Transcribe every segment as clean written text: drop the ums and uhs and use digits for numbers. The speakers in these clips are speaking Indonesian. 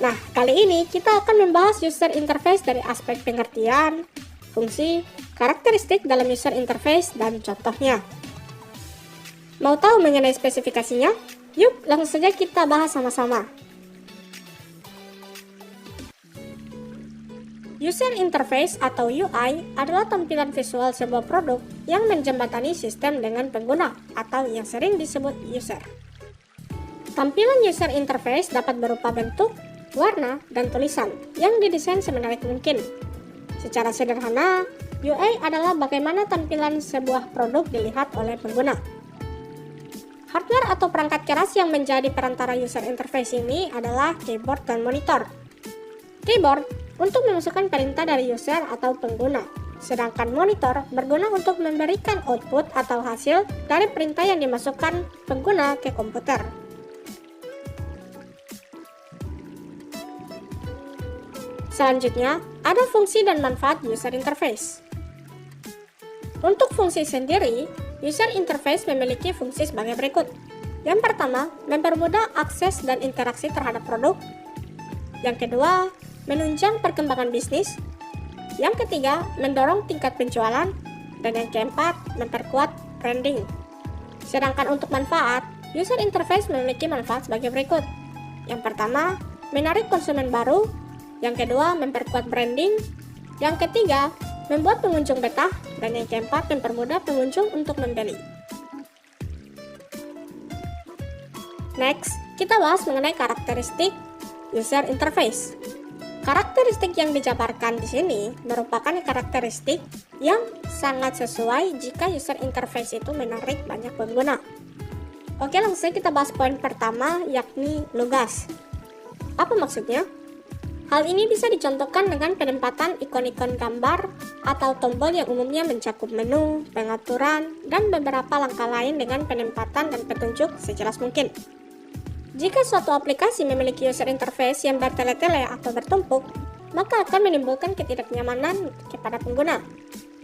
Nah, kali ini kita akan membahas user interface dari aspek pengertian, fungsi, karakteristik dalam user interface, dan contohnya. Mau tahu mengenai spesifikasinya? Yuk, langsung saja kita bahas sama-sama. User interface atau UI adalah tampilan visual sebuah produk yang menjembatani sistem dengan pengguna atau yang sering disebut user. Tampilan user interface dapat berupa bentuk, warna, dan tulisan yang didesain semenarik mungkin. Secara sederhana, UI adalah bagaimana tampilan sebuah produk dilihat oleh pengguna. Hardware atau perangkat keras yang menjadi perantara user interface ini adalah keyboard dan monitor. Keyboard untuk memasukkan perintah dari user atau pengguna, sedangkan monitor berguna untuk memberikan output atau hasil dari perintah yang dimasukkan pengguna ke komputer. Selanjutnya, ada fungsi dan manfaat user interface. Untuk fungsi sendiri, user interface memiliki fungsi sebagai berikut. Yang pertama, mempermudah akses dan interaksi terhadap produk. Yang kedua, menunjang perkembangan bisnis. Yang ketiga, mendorong tingkat penjualan. Dan yang keempat, memperkuat branding. Sedangkan untuk manfaat, user interface memiliki manfaat sebagai berikut. Yang pertama, menarik konsumen baru. Yang kedua, memperkuat branding. Yang ketiga, membuat pengunjung betah. Dan yang keempat, mempermudah pengunjung untuk membeli. Next, kita bahas mengenai karakteristik user interface. Karakteristik yang dijabarkan di sini merupakan karakteristik yang sangat sesuai jika user interface itu menarik banyak pengguna. Oke, langsung kita bahas poin pertama, yakni lugas. Apa maksudnya? Hal ini bisa dicontohkan dengan penempatan ikon-ikon gambar atau tombol yang umumnya mencakup menu, pengaturan, dan beberapa langkah lain dengan penempatan dan petunjuk sejelas mungkin. Jika suatu aplikasi memiliki user interface yang bertele-tele atau bertumpuk, maka akan menimbulkan ketidaknyamanan kepada pengguna,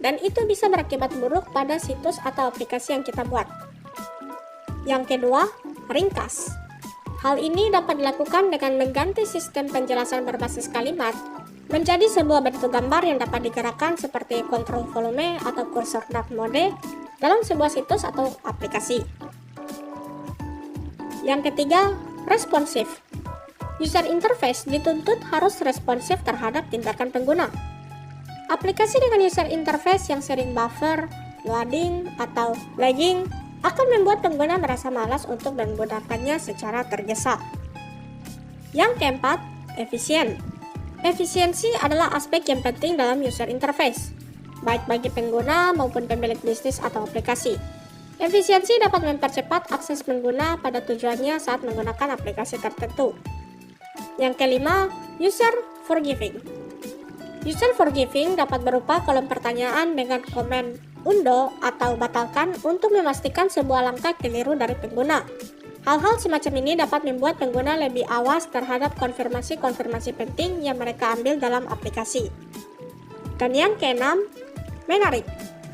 dan itu bisa berakibat buruk pada situs atau aplikasi yang kita buat. Yang kedua, ringkas. Hal ini dapat dilakukan dengan mengganti sistem penjelasan berbasis kalimat menjadi sebuah bentuk gambar yang dapat digerakkan seperti kontrol volume atau kursor dark mode dalam sebuah situs atau aplikasi. Yang ketiga, responsif. User interface dituntut harus responsif terhadap tindakan pengguna. Aplikasi dengan user interface yang sering buffer, loading, atau lagging akan membuat pengguna merasa malas untuk menggunakannya secara tergesa. Yang keempat, efisien. Efisiensi adalah aspek yang penting dalam user interface, baik bagi pengguna maupun pemilik bisnis atau aplikasi. Efisiensi dapat mempercepat akses pengguna pada tujuannya saat menggunakan aplikasi tertentu. Yang kelima, user forgiving. User forgiving dapat berupa kolom pertanyaan dengan komen undo atau batalkan untuk memastikan sebuah langkah keliru dari pengguna. Hal-hal semacam ini dapat membuat pengguna lebih awas terhadap konfirmasi-konfirmasi penting yang mereka ambil dalam aplikasi. Dan yang keenam, menarik.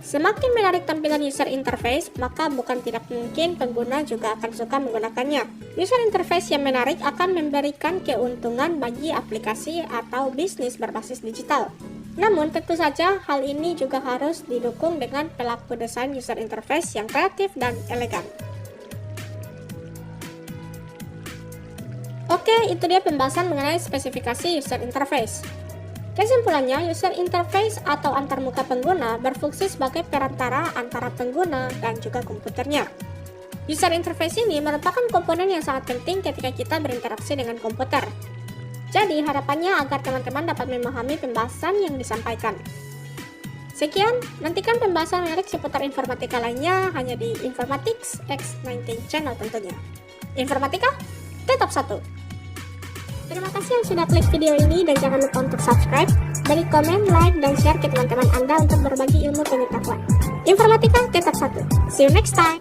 Semakin menarik tampilan user interface, maka bukan tidak mungkin pengguna juga akan suka menggunakannya. User interface yang menarik akan memberikan keuntungan bagi aplikasi atau bisnis berbasis digital. Namun, tentu saja hal ini juga harus didukung dengan pelaku desain user interface yang kreatif dan elegan. Oke, itu dia pembahasan mengenai spesifikasi user interface. Kesimpulannya, user interface atau antarmuka pengguna berfungsi sebagai perantara antara pengguna dan juga komputernya. User interface ini merupakan komponen yang sangat penting ketika kita berinteraksi dengan komputer. Jadi, harapannya agar teman-teman dapat memahami pembahasan yang disampaikan. Sekian, nantikan pembahasan menarik seputar informatika lainnya hanya di Informatics X19 channel tentunya. Informatika, tetap satu. Terima kasih yang sudah klik video ini dan jangan lupa untuk subscribe, beri komen, like, dan share ke teman-teman Anda untuk berbagi ilmu pengetahuan. Informatika tetap satu. See you next time.